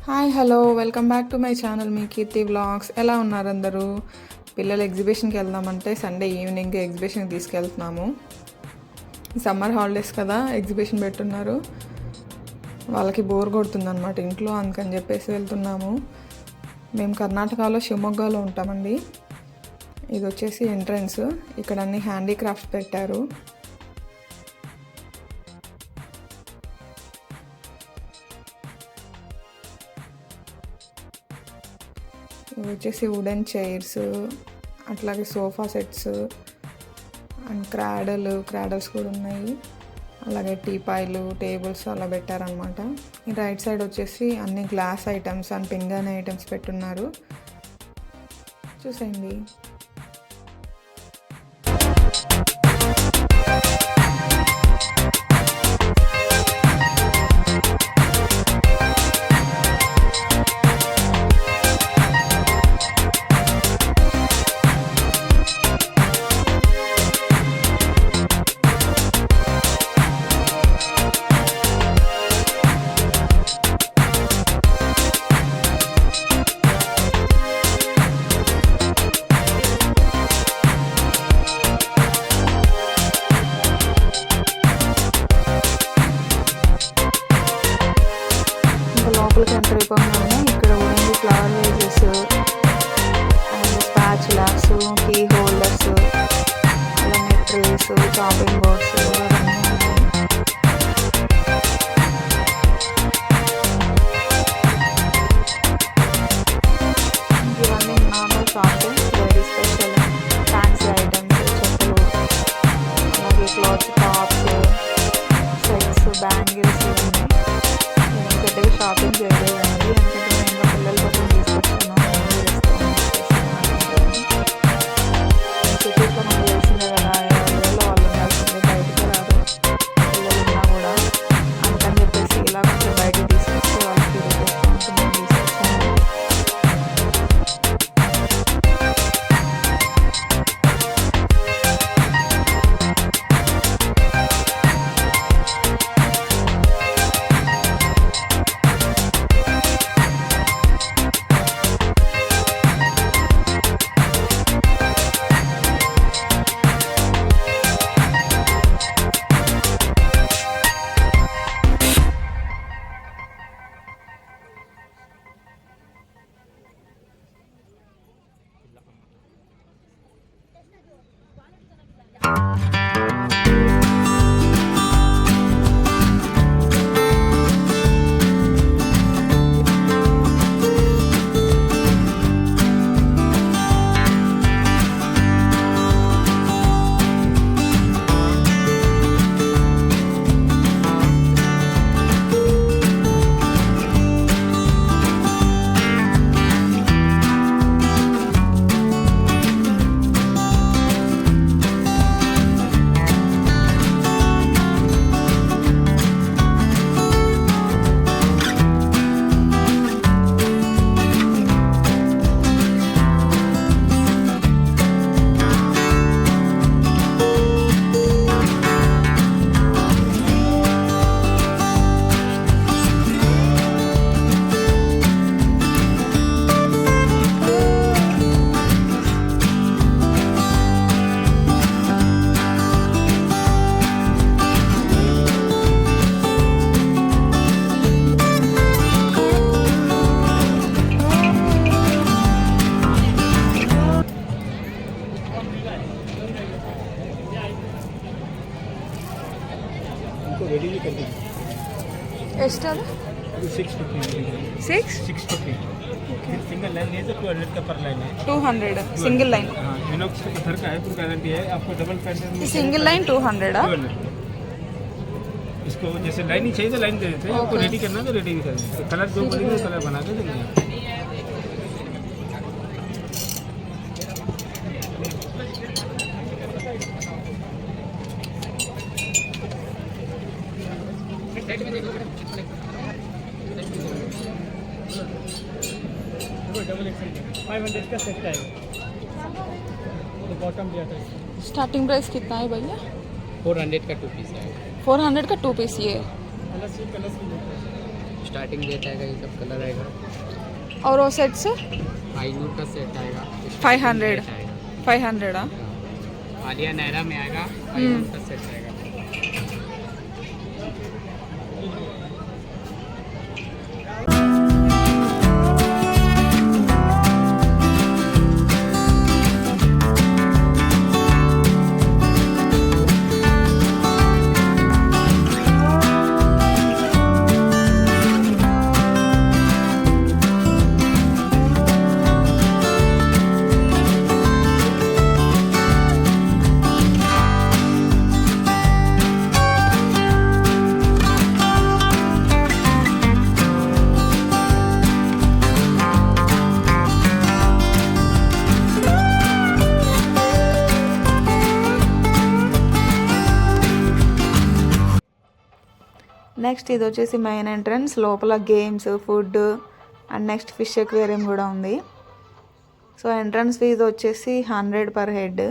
Hi hello welcome back to my channel మీ Keerthi vlogs. ఎలా ఉన్నారు అందరూ? పిల్లలు ఎగ్జిబిషన్కి వెళ్దామంటే సండే ఈవినింగ్ ఎగ్జిబిషన్కి తీసుకెళ్తున్నాము. సమ్మర్ హాలిడేస్ కదా, ఎగ్జిబిషన్ పెట్టున్నారు. వాళ్ళకి బోర్ కొడుతుందన్నమాట ఇంట్లో, అందుకని చెప్పేసి వెళ్తున్నాము. మేము కర్ణాటకలో షివమొగ్గలో ఉంటామండి. ఇది వచ్చేసి ఎంట్రన్స్. ఇక్కడ అన్ని హ్యాండీక్రాఫ్ట్స్ పెట్టారు. ఇవి వచ్చేసి వుడెన్ చైర్స్, అట్లాగే సోఫా సెట్స్ అండ్ క్రాడల్స్ కూడా ఉన్నాయి. అలాగే టీపాయిలు, టేబుల్స్ అలా పెట్టారనమాట. ఈ రైట్ సైడ్ వచ్చేసి అన్ని గ్లాస్ ఐటమ్స్ అండ్ పింగాణి ఐటమ్స్ పెట్టున్నారు. చూసేయండి. లోపలికి ఎంటర్ అయిపోగానే ఇక్కడ only flower vases and spatulas, key holders, అలానే ట్రేస్, చాపింగ్ బోర్డ్స్ అవన్నీ ఉన్నాయి. ఇవన్నీ normal shopping, very special fancy items, చెప్పులు, అలాగే క్లాత్ టాప్స్, సెట్స్, బ్యాంగిల్స్ ఇవన్నీ. పెద్దగా షాపింగ్ చేయలేదండి, ఎందుకంటే నేను పిల్లల కోసం తీసుకొచ్చాను. సిటీస్లో మనకు తెలిసిందే కదా, ఎవరిలో వాళ్ళు ఉండాల్సిందే, బయటకు రాదు. పిల్లలు ఉన్నా కూడా అందుకని చెప్పేసి ఇలా కొంచెం బయటకు తీసుకొస్తే వాళ్ళకి తీసుకొచ్చాను. ಎಷ್ಟದು? 650 सिंगल लाइन है तो 200 का पर लाइन है. 200 सिंगल लाइन. इनॉक्स के पत्थर का है, पूरी गारंटी है. आपको डबल पैटर्न में सिंगल लाइन 200 आ? इसको जैसे लाइनिंग चाहिए तो लाइन दे देते हैं. आपको रेडी करना तो रेडी भी कर देंगे. कलर जो बोलेंगे वो कलर बना के देंगे. डबल एक्सेल 500 का सेट है. तो बॉटम भी आता है. स्टार्टिंग प्राइस कितना है भैया? 400 का 2 पीस है. 400 का 2 पीस. ये स्टार्टिंग रेट आएगा, ये सब कलर आएगा। और वो सेट्स 500 का सेट आएगा, 500 रेट आएगा। 500 आलिया नायरा में आएगा, 500 का सेट आएगा। నెక్స్ట్ ఇది వచ్చేసి మెయిన్ ఎంట్రన్స్, లోపల games, food and next fish aquarium కూడా ఉంది. సో ఎంట్రన్స్ ఫీజు వచ్చేసి 100 పర్ హెడ్.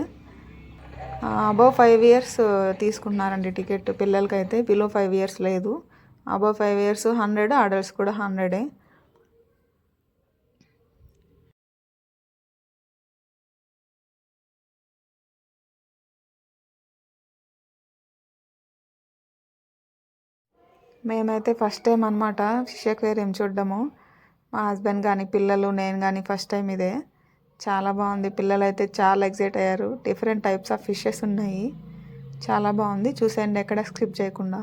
అబవ్ 5 ఇయర్స్ తీసుకుంటున్నారండి టికెట్ పిల్లలకైతే, బిలో 5 ఇయర్స్ లేదు. అబవ్ 5 ఇయర్స్ 100, అడల్ట్స్ కూడా 100. మేమైతే ఫస్ట్ టైం అనమాట ఫిష్ ఎక్వేరియం చూడడము. మా హస్బెండ్ కానీ పిల్లలు నేను కానీ ఫస్ట్ టైం ఇదే. చాలా బాగుంది, పిల్లలు అయితే చాలా ఎక్సైట్ అయ్యారు. డిఫరెంట్ టైప్స్ ఆఫ్ ఫిషెస్ ఉన్నాయి, చాలా బాగుంది. చూసేయండి ఎక్కడ స్కిప్ చేయకుండా.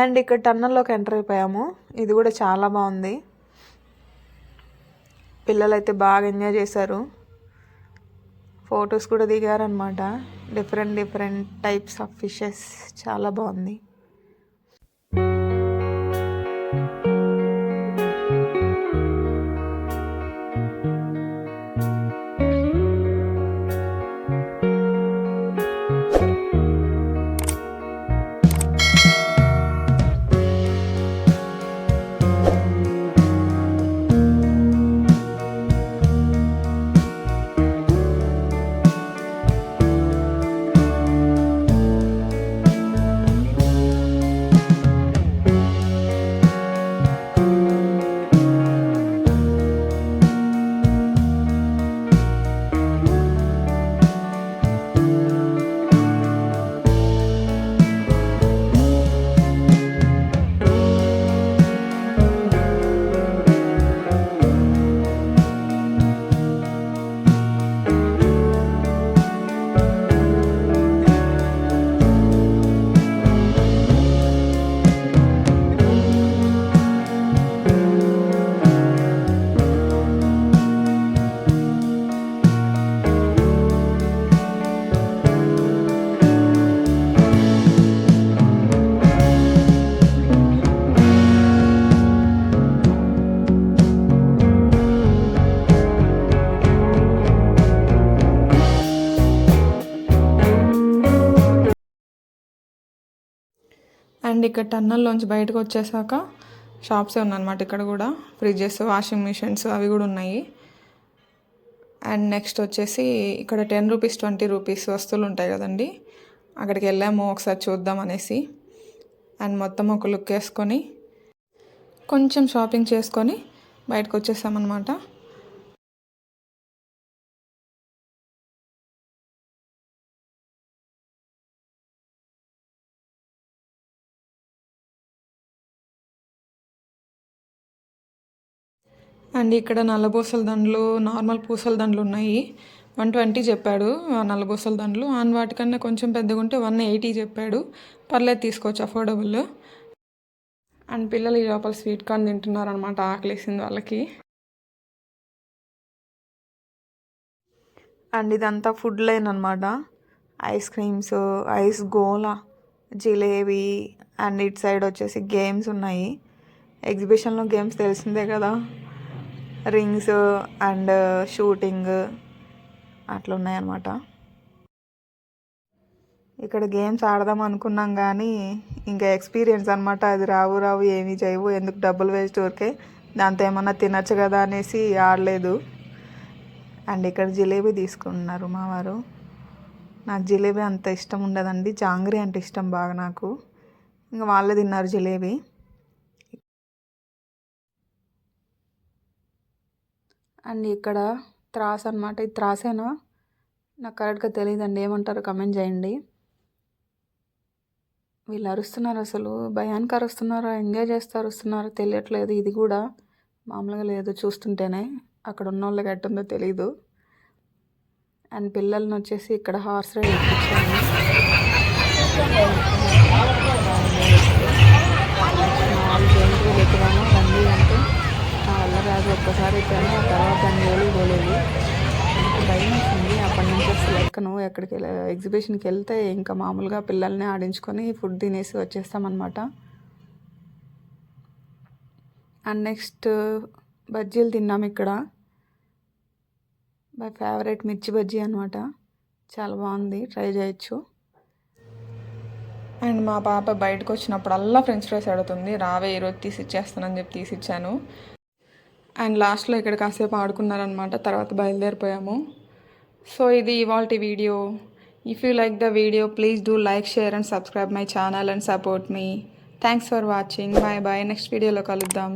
అండ్ ఇక్కడ టన్నల్లోకి ఎంటర్ అయిపోయాము. ఇది కూడా చాలా బాగుంది, పిల్లలు అయితే బాగా ఎంజాయ్ చేశారు. ఫొటోస్ కూడా దిగారనమాట. డిఫరెంట్ టైప్స్ ఆఫ్ ఫిషెస్, చాలా బాగుంది. అండ్ ఇక్కడ టన్నల్లోంచి బయటకు వచ్చేసాక షాప్సే ఉన్నాయన్నమాట. ఇక్కడ కూడా ఫ్రిడ్జెస్, వాషింగ్ మిషన్స్ అవి కూడా ఉన్నాయి. అండ్ నెక్స్ట్ వచ్చేసి ఇక్కడ 10 రూపీస్ 20 రూపీస్ వస్తువులు ఉంటాయి కదండి, అక్కడికి వెళ్ళాము ఒకసారి చూద్దాం అనేసి. అండ్ మొత్తం ఒక లుక్ వేసుకొని కొంచెం షాపింగ్ చేసుకొని బయటకు వచ్చేసామన్నమాట. అండ్ ఇక్కడ నల్ల పూసల దండలు, నార్మల్ పూసల దండలు ఉన్నాయి. 120 చెప్పాడు నల్లబూసల దండలు. ఆన్ వాటికన్నా కొంచెం పెద్దగా ఉంటే 180 చెప్పాడు. పర్లేదు తీసుకోవచ్చు, అఫోర్డబుల్. అండ్ పిల్లలు ఈ లోపల స్వీట్ కార్న్ తింటున్నారు అనమాట, ఆకలేసింది వాళ్ళకి. అండ్ ఇదంతా ఫుడ్ లైన్ అనమాట. Ice creams, ice Gola, jalebi, and ఇటు సైడ్ వచ్చేసి గేమ్స్ ఉన్నాయి. ఎగ్జిబిషన్లో గేమ్స్ తెలిసిందే కదా, రింగ్స్ అండ్ షూటింగ్ అట్లా ఉన్నాయన్నమాట. ఇక్కడ గేమ్స్ ఆడదాం అనుకున్నాం కానీ ఇంకా ఎక్స్పీరియన్స్ అనమాట, అది రావు ఏమీ చేయవు, ఎందుకు డబ్బులు వేస్ట్ ఊరికే, దాంతో ఏమన్నా తినచ్చు కదా అనేసి ఆడలేదు. అండ్ ఇక్కడ జిలేబీ తీసుకున్నారు మా వారు. నాకు జిలేబీ అంత ఇష్టం ఉండదండి, జాంగ్రీ అంటే ఇష్టం బాగా నాకు. ఇంకా వాళ్ళే తిన్నారు జిలేబీ. అండ్ ఇక్కడ త్రాస్ అనమాట, ఇది త్రాసేనా నాకు కరెక్ట్గా తెలియదండి, ఏమంటారో కమెంట్ చేయండి. వీళ్ళు అరుస్తున్నారు, అసలు భయానికి అరుస్తున్నారా, ఎంజాయ్ చేస్తూ అరుస్తున్నారో తెలియట్లేదు. ఇది కూడా మామూలుగా లేదు చూస్తుంటేనే, అక్కడ ఉన్న వాళ్ళకి ఎట్టుందో తెలీదు. అండ్ పిల్లల్ని వచ్చేసి ఇక్కడ హార్స్ రైడ్ ఎక్కించాను. ఎక్కుదాను రండి అంటే నా వల్ల రాదు, ఒక్కసారి ఎక్కాను, ఆ తర్వాత దాన్ని పోలేదు. భయం వేసింది. అప్పటి నుంచి అసలు ఎక్కను. ఎక్కడికి ఎగ్జిబిషన్కి వెళ్తే ఇంకా మామూలుగా పిల్లల్ని ఆడించుకొని ఫుడ్ తినేసి వచ్చేస్తామన్నమాట. అండ్ నెక్స్ట్ బజ్జీలు తిన్నాం ఇక్కడ. మై ఫేవరెట్ మిర్చి బజ్జీ అనమాట, చాలా బాగుంది, ట్రై చేయొచ్చు. అండ్ మా పాప బయటకు వచ్చినప్పుడల్లా ఫ్రెంచ్ ఫ్రైస్ అడుగుతుంది, రావే ఈరోజు తీసి ఇచ్చేస్తానని చెప్పి తీసిచ్చాను. అండ్ లాస్ట్లో ఇక్కడ కాసేపు ఆడుకున్నారనమాట, తర్వాత బయలుదేరిపోయాము. సో ఇది ఇవాల్టి video. If you like the video please do like, share and subscribe my channel and support మీ. Thanks for watching. Bye bye, next వీడియోలో కలుద్దాం.